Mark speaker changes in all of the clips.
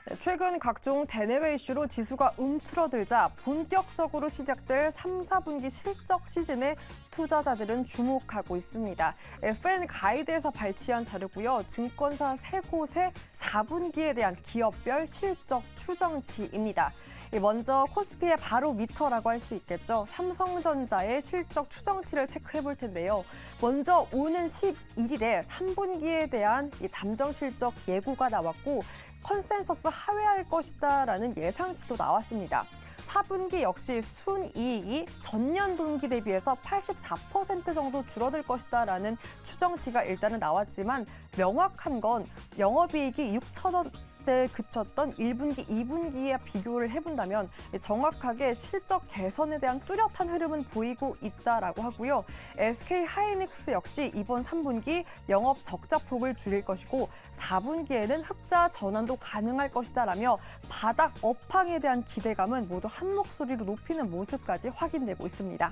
Speaker 1: 네, 최근 각종 대내외 이슈로 지수가 움츠러들자 본격적으로 시작될 3, 4분기 실적 시즌에 투자자들은 주목하고 있습니다. FN 가이드에서 발췌한 자료고요. 증권사 세 곳의 4분기에 대한 기업별 실적 추정치입니다. 먼저 코스피의 바로미터라고 할 수 있겠죠. 삼성전자의 실적 추정치를 체크해 볼 텐데요. 먼저 오는 11일에 3분기에 대한 잠정 실적 예고가 나왔고 컨센서스 하회할 것이다라는 예상치도 나왔습니다. 4분기 역시 순이익이 전년 동기 대비해서 84% 정도 줄어들 것이다라는 추정치가 일단은 나왔지만 명확한 건 영업이익이 6천 원대에 그쳤던 1분기, 2분기에 비교를 해본다면 정확하게 실적 개선에 대한 뚜렷한 흐름은 보이고 있다라고 하고요. SK 하이닉스 역시 이번 3분기 영업 적자폭을 줄일 것이고 4분기에는 흑자 전환도 가능할 것이다라며 바닥 업황에 대한 기대감은 모두 한 목소리로 높이는 모습까지 확인되고 있습니다.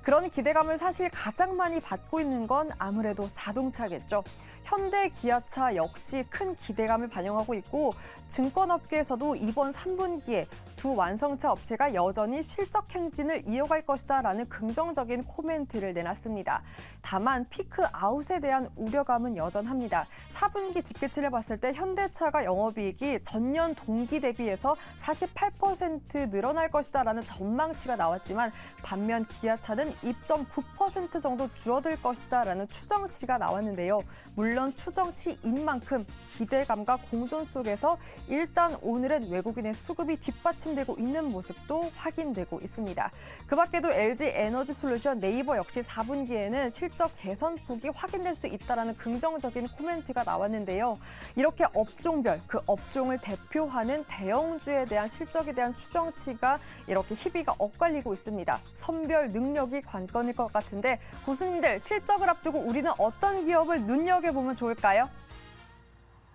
Speaker 1: 그런 기대감을 사실 가장 많이 받고 있는 건 아무래도 자동차겠죠. 현대, 기아차 역시 큰 기대감을 반영하고 있고 증권업계에서도 이번 3분기에 두 완성차 업체가 여전히 실적 행진을 이어갈 것이다라는 긍정적인 코멘트를 내놨습니다. 다만 피크 아웃에 대한 우려감은 여전합니다. 4분기 집계치를 봤을 때 현대차가 영업이익이 전년 동기 대비해서 48% 늘어날 것이다라는 전망치가 나왔지만 반면 기아차는 2.9% 정도 줄어들 것이다라는 추정치가 나왔는데요. 물론 추정치인 만큼 기대감과 공존 속에서 일단 오늘은 외국인의 수급이 뒷받침되고 있는 모습도 확인되고 있습니다. 그 밖에도 LG 에너지솔루션, 네이버 역시 4분기에는 실적 개선폭이 확인될 수 있다는 긍정적인 코멘트가 나왔는데요. 이렇게 업종별, 그 업종을 대표하는 대형주에 대한 실적에 대한 추정치가 이렇게 희비가 엇갈리고 있습니다. 선별 능력이 관건일 것 같은데 고수님들 실적을 앞두고 우리는 어떤 기업을 눈여겨보면 좋을까요?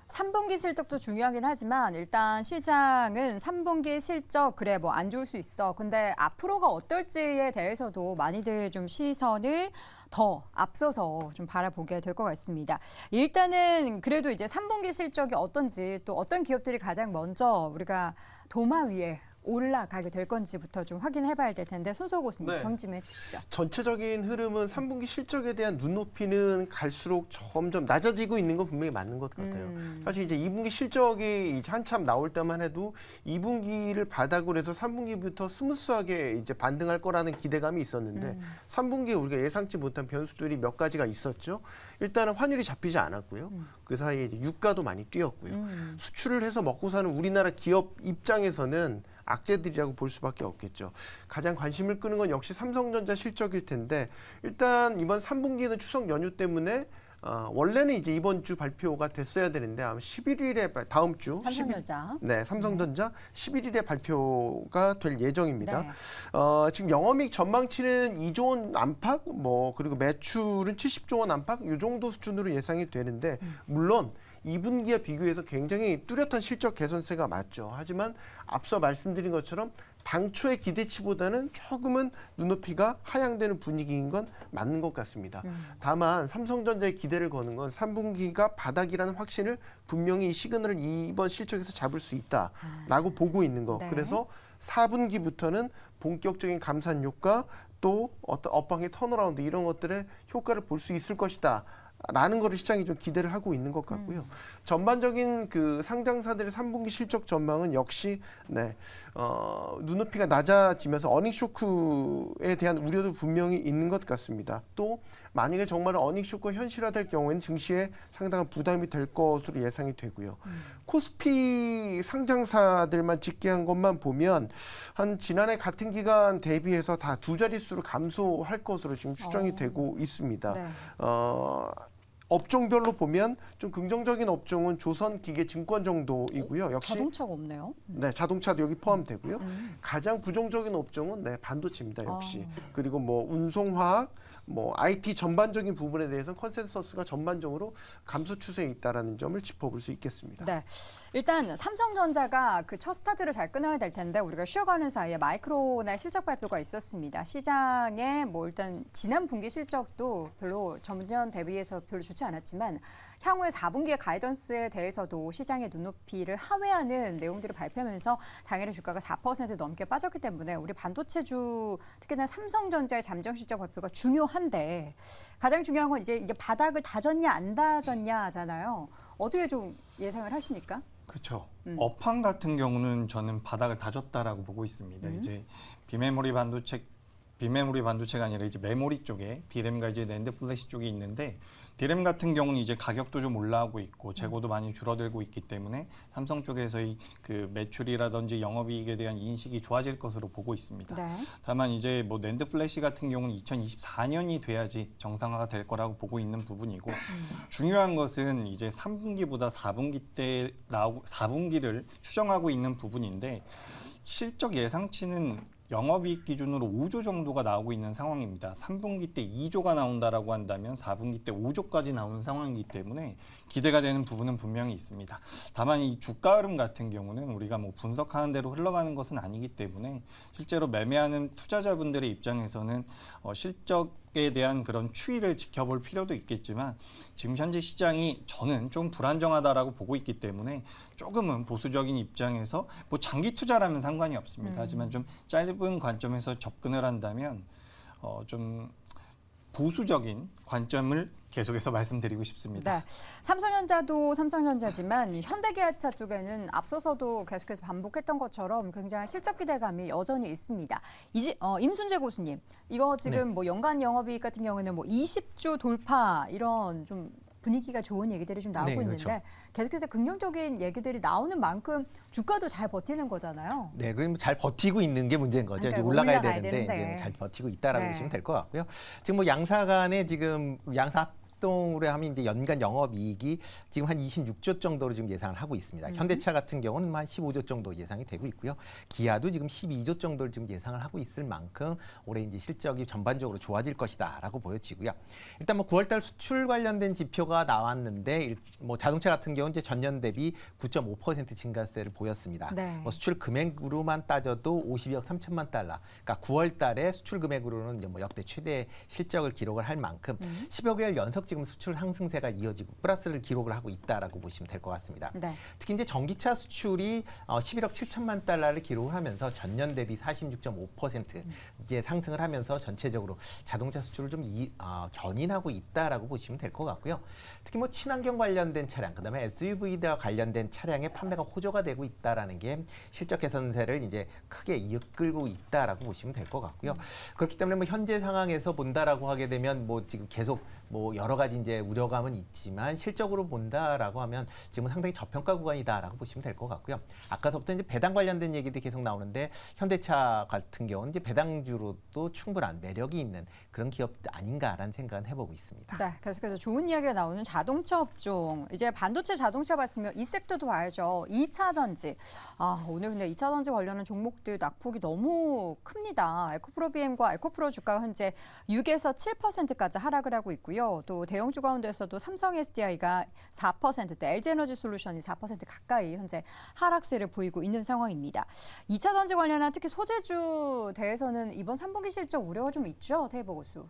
Speaker 2: 3분기 실적도 중요하긴 하지만 일단 시장은 3분기 실적 그래 뭐 안 좋을 수 있어. 근데 앞으로가 어떨지에 대해서도 많이들 좀 시선을 더 앞서서 좀 바라보게 될 것 같습니다. 일단은 그래도 이제 3분기 실적이 어떤지 또 어떤 기업들이 가장 먼저 우리가 도마 위에 올라가게 될 건지부터 좀 확인해봐야 될 텐데 손석호 교수님 경심해 주시죠.
Speaker 3: 전체적인 흐름은 3분기 실적에 대한 눈높이는 갈수록 점점 낮아지고 있는 건 분명히 맞는 것 같아요. 사실 이제 2분기 실적이 이제 한참 나올 때만 해도 2분기를 바닥으로 해서 3분기부터 스무스하게 이제 반등할 거라는 기대감이 있었는데 3분기에 우리가 예상치 못한 변수들이 몇 가지가 있었죠. 일단은 환율이 잡히지 않았고요. 그 사이에 이제 유가도 많이 뛰었고요. 수출을 해서 먹고 사는 우리나라 기업 입장에서는 악재들이라고 볼 수밖에 없겠죠. 가장 관심을 끄는 건 역시 삼성전자 실적일 텐데 일단 이번 3분기는 추석 연휴 때문에 원래는 이제 이번 주 발표가 됐어야 되는데 아마 11일에 다음 주
Speaker 2: 삼성전자.
Speaker 3: 삼성전자 11일에 발표가 될 예정입니다.
Speaker 2: 네.
Speaker 3: 지금 영업이익 전망치는 2조 원 안팎, 그리고 매출은 70조 원 안팎 이 정도 수준으로 예상이 되는데 물론 2분기와 비교해서 굉장히 뚜렷한 실적 개선세가 맞죠. 하지만 앞서 말씀드린 것처럼 당초의 기대치보다는 조금은 눈높이가 하향되는 분위기인 건 맞는 것 같습니다. 다만 삼성전자의 기대를 거는 건 3분기가 바닥이라는 확신을 분명히 이 시그널을 이번 실적에서 잡을 수 있다라고 보고 있는 거.
Speaker 2: 네.
Speaker 3: 그래서 4분기부터는 본격적인 감산 효과 또 어떤 업황의 턴어라운드 이런 것들의 효과를 볼 수 있을 것이다. 라는 거를 시장이 좀 기대를 하고 있는 것 같고요. 전반적인 그 상장사들의 3분기 실적 전망은 역시 눈높이가 낮아지면서 어닝 쇼크에 대한 우려도 분명히 있는 것 같습니다. 또 만약에 정말 어닝 쇼크가 현실화될 경우에는 증시에 상당한 부담이 될 것으로 예상이 되고요. 코스피 상장사들만 집계한 것만 보면 한 지난해 같은 기간 대비해서 다 두 자릿수로 감소할 것으로 지금 추정이 되고 있습니다.
Speaker 2: 네.
Speaker 3: 업종별로 보면 좀 긍정적인 업종은 조선기계증권 정도이고요. 역시
Speaker 2: 자동차가 없네요.
Speaker 3: 네, 자동차도 여기 포함되고요. 가장 부정적인 업종은 반도체입니다, 역시. 그리고 운송화학, IT 전반적인 부분에 대해서 컨센서스가 전반적으로 감소 추세에 있다라는 점을 짚어볼 수 있겠습니다.
Speaker 2: 네, 일단 삼성전자가 그 첫 스타트를 잘 끊어야 될 텐데 우리가 쉬어가는 사이에 마이크론의 실적 발표가 있었습니다. 시장에 일단 지난 분기 실적도 별로 전년 대비해서 별로 좋지 좋지 않았지만 향후의 4분기의 가이던스에 대해서도 시장의 눈높이를 하회하는 내용들을 발표하면서 당일의 주가가 4% 넘게 빠졌기 때문에 우리 반도체주 특히나 삼성전자의 잠정 실적 발표가 중요한데 가장 중요한 건 이제 이게 바닥을 다졌냐 안 다졌냐잖아요. 어떻게 좀 예상을 하십니까?
Speaker 4: 그렇죠. 업황 같은 경우는 저는 바닥을 다졌다라고 보고 있습니다. 이제 비메모리 반도체가 아니라 이제 메모리 쪽에 디램과 이제 낸드 플래시 쪽이 있는데 디램 같은 경우는 이제 가격도 좀 올라오고 있고 재고도 많이 줄어들고 있기 때문에 삼성 쪽에서의 그 매출이라든지 영업이익에 대한 인식이 좋아질 것으로 보고 있습니다.
Speaker 2: 네.
Speaker 4: 다만 이제 뭐 낸드 플래시 같은 경우는 2024년이 돼야지 정상화가 될 거라고 보고 있는 부분이고 중요한 것은 이제 3분기보다 4분기 때 4분기를 추정하고 있는 부분인데 실적 예상치는 영업이익 기준으로 5조 정도가 나오고 있는 상황입니다. 3분기 때 2조가 나온다라고 한다면 4분기 때 5조까지 나오는 상황이기 때문에 기대가 되는 부분은 분명히 있습니다. 다만 이 주가 흐름 같은 경우는 우리가 뭐 분석하는 대로 흘러가는 것은 아니기 때문에 실제로 매매하는 투자자분들의 입장에서는 실적에 대한 그런 추이를 지켜볼 필요도 있겠지만 지금 현재 시장이 저는 좀 불안정하다라고 보고 있기 때문에 조금은 보수적인 입장에서 뭐 장기 투자라면 상관이 없습니다. 하지만 좀 짧은 관점에서 접근을 한다면 좀 보수적인 관점을 계속해서 말씀드리고 싶습니다.
Speaker 2: 네. 삼성전자도 삼성전자지만 현대기아차 쪽에는 앞서서도 계속해서 반복했던 것처럼 굉장히 실적 기대감이 여전히 있습니다. 임순재 고수님, 이거 지금 뭐 연간 영업이익 같은 경우는 뭐 20조 돌파 이런 좀 분위기가 좋은 얘기들이 좀 나오고 있는데
Speaker 5: 그렇죠.
Speaker 2: 계속해서 긍정적인 얘기들이 나오는 만큼 주가도 잘 버티는 거잖아요.
Speaker 5: 네, 그럼 잘 버티고 있는 게 문제인 거죠.
Speaker 2: 그러니까
Speaker 5: 이제 올라가야
Speaker 2: 올라가야
Speaker 5: 되는데
Speaker 2: 되는데.
Speaker 5: 이제는 잘 버티고 있다라고
Speaker 2: 네.
Speaker 5: 보시면 될 것 같고요. 지금 뭐 양사 간에 지금 양사 합동으로 하면 이제 연간 영업이익이 지금 한 26조 정도로 지금 예상을 하고 있습니다. 현대차 같은 경우는 한 15조 정도 예상이 되고 있고요. 기아도 지금 12조 정도를 지금 예상을 하고 있을 만큼 올해 이제 실적이 전반적으로 좋아질 것이다라고 보여지고요. 일단 뭐 9월달 수출 관련된 지표가 나왔는데 뭐 자동차 같은 경우는 이제 전년 대비 9.5% 증가세를 보였습니다.
Speaker 2: 네.
Speaker 5: 뭐 수출 금액으로만 따져도 52억 3천만 달러. 그러니까 9월달에 수출 금액으로는 이제 뭐 역대 최대 실적을 기록을 할 만큼 10여 개월 연속 지금 수출 상승세가 이어지고 플러스를 기록을 하고 있다라고 보시면 될 것 같습니다.
Speaker 2: 네.
Speaker 5: 특히 이제 전기차 수출이 11억 7천만 달러를 기록을 하면서 전년 대비 46.5% 이제 상승을 하면서 전체적으로 자동차 수출을 좀 견인하고 있다라고 보시면 될 것 같고요. 특히 뭐 친환경 관련된 차량, 그다음에 SUV와 관련된 차량의 판매가 호조가 되고 있다라는 게 실적 개선세를 이제 크게 이끌고 있다라고 보시면 될 것 같고요. 그렇기 때문에 뭐 현재 상황에서 본다라고 하게 되면 뭐 지금 계속 뭐 여러 가지 이제 우려감은 있지만 실적으로 본다라고 하면 지금은 상당히 저평가 구간이다라고 보시면 될 것 같고요. 아까부터 이제 배당 관련된 얘기들이 계속 나오는데 현대차 같은 경우는 이제 배당주로도 충분한 매력이 있는 그런 기업 아닌가라는 생각은 해보고 있습니다.
Speaker 2: 네, 계속해서 좋은 이야기가 나오는 자동차 업종. 이제 반도체 자동차 봤으면 이 섹터도 봐야죠. 2차 전지. 오늘 근데 2차 전지 관련한 종목들 낙폭이 너무 큽니다. 에코프로 BM과 에코프로 주가가 현재 6에서 7%까지 하락을 하고 있고요. 또 대형주 가운데서도 삼성 SDI가 4%대, LG에너지 솔루션이 4% 가까이 현재 하락세를 보이고 있는 상황입니다. 2차 전지 관련한 특히 소재주 대해서는 이번 3분기 실적 우려가 좀 있죠, 테이버 고수.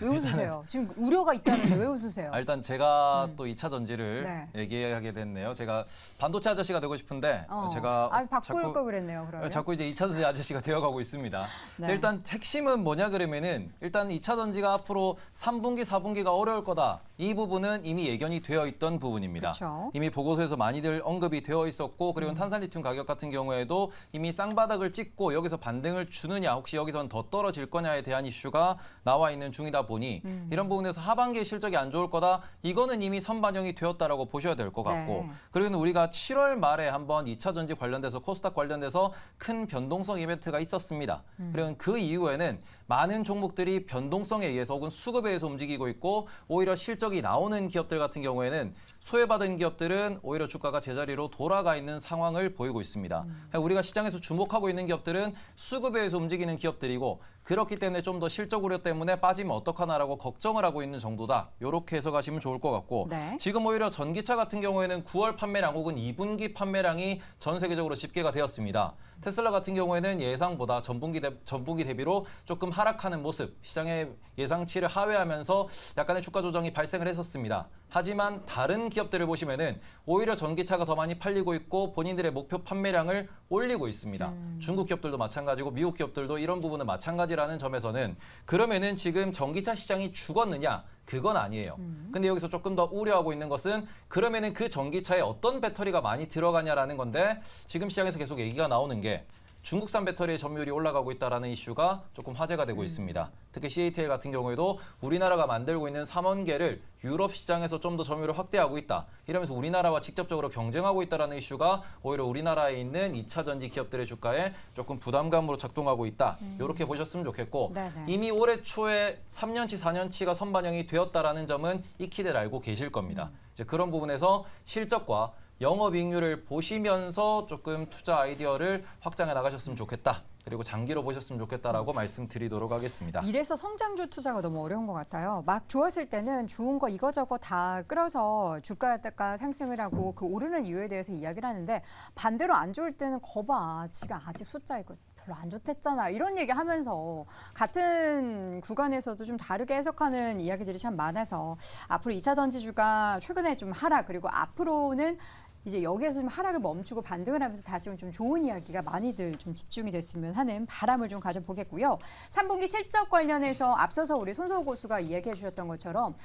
Speaker 2: 왜 웃으세요? 지금 우려가 있다는데 왜 웃으세요?
Speaker 6: 일단 제가 또 2차 전지를
Speaker 2: 네.
Speaker 6: 얘기하게 됐네요. 제가 반도체 아저씨가 되고 싶은데 제가
Speaker 2: 바꿀 거 그랬네요, 그러면.
Speaker 6: 자꾸 이제 2차 전지 아저씨가 되어가고 있습니다.
Speaker 2: 네.
Speaker 6: 일단 핵심은 뭐냐 그러면은 일단 2차 전지가 앞으로 3분기, 4분기가 어려울 거다. 이 부분은 이미 예견이 되어 있던 부분입니다.
Speaker 2: 그쵸.
Speaker 6: 이미 보고서에서 많이들 언급이 되어 있었고 그리고 탄산리튬 가격 같은 경우에도 이미 쌍바닥을 찍고 여기서 반등을 주느냐 혹시 여기선 더 떨어질 거냐에 대한 이슈가 나와 있는 중이다 보니 이런 부분에서 하반기에 실적이 안 좋을 거다. 이거는 이미 선반영이 되었다라고 보셔야 될 것 같고
Speaker 2: 네.
Speaker 6: 그리고 우리가 7월 말에 한번 2차 전지 관련돼서 코스닥 관련돼서 큰 변동성 이벤트가 있었습니다. 그리고 그 이후에는 많은 종목들이 변동성에 의해서 혹은 수급에 의해서 움직이고 있고 오히려 실적이 나오는 기업들 같은 경우에는 소외받은 기업들은 오히려 주가가 제자리로 돌아가 있는 상황을 보이고 있습니다. 우리가 시장에서 주목하고 있는 기업들은 수급에 의해서 움직이는 기업들이고 그렇기 때문에 좀 더 실적 우려 때문에 빠지면 어떡하나라고 걱정을 하고 있는 정도다. 이렇게 해서 가시면 좋을 것 같고
Speaker 2: 네.
Speaker 6: 지금 오히려 전기차 같은 경우에는 9월 판매량 혹은 2분기 판매량이 전 세계적으로 집계가 되었습니다. 테슬라 같은 경우에는 예상보다 전분기 대비로 조금 하락하는 모습, 시장의 예상치를 하회하면서 약간의 주가 조정이 발생을 했었습니다. 하지만 다른 기업들을 보시면은 오히려 전기차가 더 많이 팔리고 있고 본인들의 목표 판매량을 올리고 있습니다. 중국 기업들도 마찬가지고 미국 기업들도 이런 부분은 마찬가지라는 점에서는 그러면은 지금 전기차 시장이 죽었느냐? 그건 아니에요. 근데 여기서 조금 더 우려하고 있는 것은 그러면은 그 전기차에 어떤 배터리가 많이 들어가냐라는 건데 지금 시장에서 계속 얘기가 나오는 게 중국산 배터리의 점유율이 올라가고 있다는 이슈가 조금 화제가 되고 있습니다. 특히 CATL 같은 경우에도 우리나라가 만들고 있는 삼원계를 유럽 시장에서 좀 더 점유율을 확대하고 있다. 이러면서 우리나라와 직접적으로 경쟁하고 있다는 이슈가 오히려 우리나라에 있는 2차 전지 기업들의 주가에 조금 부담감으로 작동하고 있다. 이렇게 보셨으면 좋겠고
Speaker 2: 네네.
Speaker 6: 이미 올해 초에 3년치, 4년치가 선반영이 되었다라는 점은 익히들 알고 계실 겁니다. 이제 그런 부분에서 실적과 영업이익률을 보시면서 조금 투자 아이디어를 확장해 나가셨으면 좋겠다. 그리고 장기로 보셨으면 좋겠다라고 말씀드리도록 하겠습니다.
Speaker 2: 이래서 성장주 투자가 너무 어려운 것 같아요. 막 좋았을 때는 좋은 거 이거저거 다 끌어서 주가가 상승을 하고 그 오르는 이유에 대해서 이야기를 하는데 반대로 안 좋을 때는 거봐. 지가 아직 숫자 이거 별로 안 좋댔잖아. 이런 얘기 하면서 같은 구간에서도 좀 다르게 해석하는 이야기들이 참 많아서 앞으로 2차 전지주가 최근에 좀 하락 그리고 앞으로는 이제 여기에서 좀 하락을 멈추고 반등을 하면서 다시 좀 좋은 이야기가 많이들 좀 집중이 됐으면 하는 바람을 좀 가져보겠고요. 3분기 실적 관련해서 앞서서 우리 손석우 고수가 이야기해 주셨던 것처럼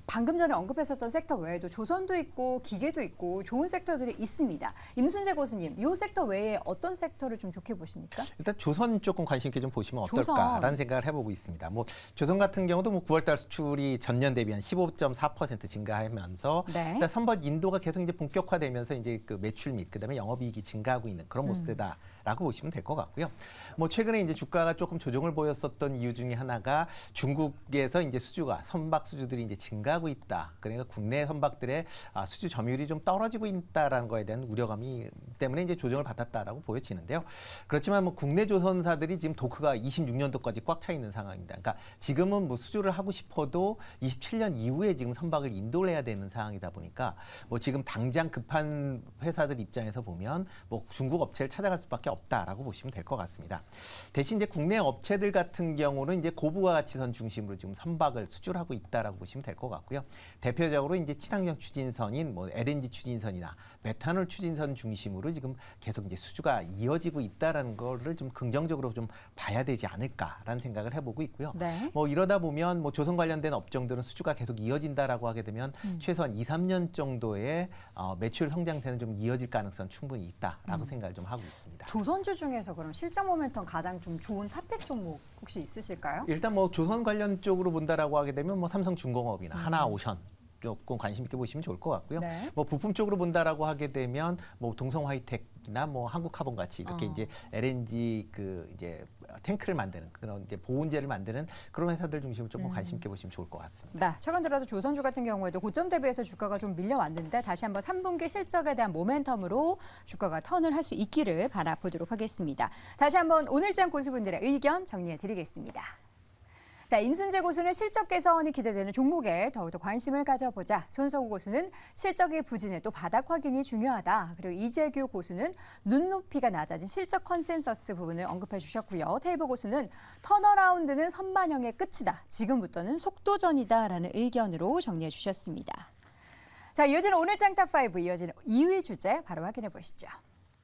Speaker 2: 방금 전에 언급했었던 섹터 외에도 조선도 있고 기계도 있고 좋은 섹터들이 있습니다. 임순재 고수님, 이 섹터 외에 어떤 섹터를 좀 좋게 보십니까?
Speaker 5: 일단 조선 조금 관심 있게 좀 보시면
Speaker 2: 조선.
Speaker 5: 어떨까라는 생각을 해보고 있습니다. 뭐 조선 같은 경우도 뭐 9월달 수출이 전년 대비 한 15.4% 증가하면서
Speaker 2: 네.
Speaker 5: 일단 선박 인도가 계속 이제 본격화되면서 이제 그 매출 및 그다음에 영업이익이 증가하고 있는 그런 모습이다라고 보시면 될 것 같고요. 뭐 최근에 이제 주가가 조금 조정을 보였었던 이유 중에 하나가 중국에서 이제 수주가 선박 수주들이 이제 증가하고 있다. 그러니까 국내 선박들의 수주 점유율이 좀 떨어지고 있다라는 거에 대한 우려감이 때문에 이제 조정을 받았다라고 보여지는데요. 그렇지만 뭐 국내 조선사들이 지금 도크가 26년도까지 꽉 차 있는 상황입니다. 그러니까 지금은 뭐 수주를 하고 싶어도 27년 이후에 지금 선박을 인도를 해야 되는 상황이다 보니까 뭐 지금 당장 급한 회사들 입장에서 보면 뭐 중국 업체를 찾아갈 수밖에 없다라고 보시면 될 것 같습니다. 대신 이제 국내 업체들 같은 경우는 이제 고부가 가치선 중심으로 지금 선박을 수주를 하고 있다라고 보시면 될 것 같고요. 대표적으로 이제 친환경 추진선인 뭐 LNG 추진선이나 메탄올 추진선 중심으로 지금 계속 이제 수주가 이어지고 있다라는 거를 좀 긍정적으로 좀 봐야 되지 않을까라는 생각을 해보고 있고요.
Speaker 2: 네.
Speaker 5: 뭐 이러다 보면 뭐 조선 관련된 업종들은 수주가 계속 이어진다라고 하게 되면 최소한 2, 3년 정도의 매출 성장세는 좀 이어질 가능성 충분히 있다라고 생각을 좀 하고 있습니다.
Speaker 2: 조선주 중에서 그럼 실적 모멘텀 가장 좀 좋은 탑픽 종목 혹시 있으실까요?
Speaker 5: 일단 뭐 조선 관련 쪽으로 본다라고 하게 되면 뭐 삼성중공업이나 하나오션 조금 관심 있게 보시면 좋을 것 같고요.
Speaker 2: 네.
Speaker 5: 뭐 부품 쪽으로 본다라고 하게 되면 뭐 동성화이텍이나 뭐 한국카본 같이 이렇게 이제 LNG 그 이제 탱크를 만드는 그런 이제 보온재를 만드는 그런 회사들 중심으로 조금 관심 있게 보시면 좋을 것 같습니다.
Speaker 2: 네, 최근 들어서 조선주 같은 경우에도 고점 대비해서 주가가 좀 밀려왔는데 다시 한번 3분기 실적에 대한 모멘텀으로 주가가 턴을 할 수 있기를 바라보도록 하겠습니다. 다시 한번 오늘장 고수분들의 의견 정리해 드리겠습니다. 자, 임순재 고수는 실적 개선이 기대되는 종목에 더욱더 관심을 가져보자. 손석우 고수는 실적이 부진해도 바닥 확인이 중요하다. 그리고 이재규 고수는 눈높이가 낮아진 실적 컨센서스 부분을 언급해 주셨고요. 테이블 고수는 턴어라운드는 선반영의 끝이다. 지금부터는 속도전이다라는 의견으로 정리해 주셨습니다. 자, 이어지는 오늘장 탑5 이어지는 2위 주제 바로 확인해 보시죠.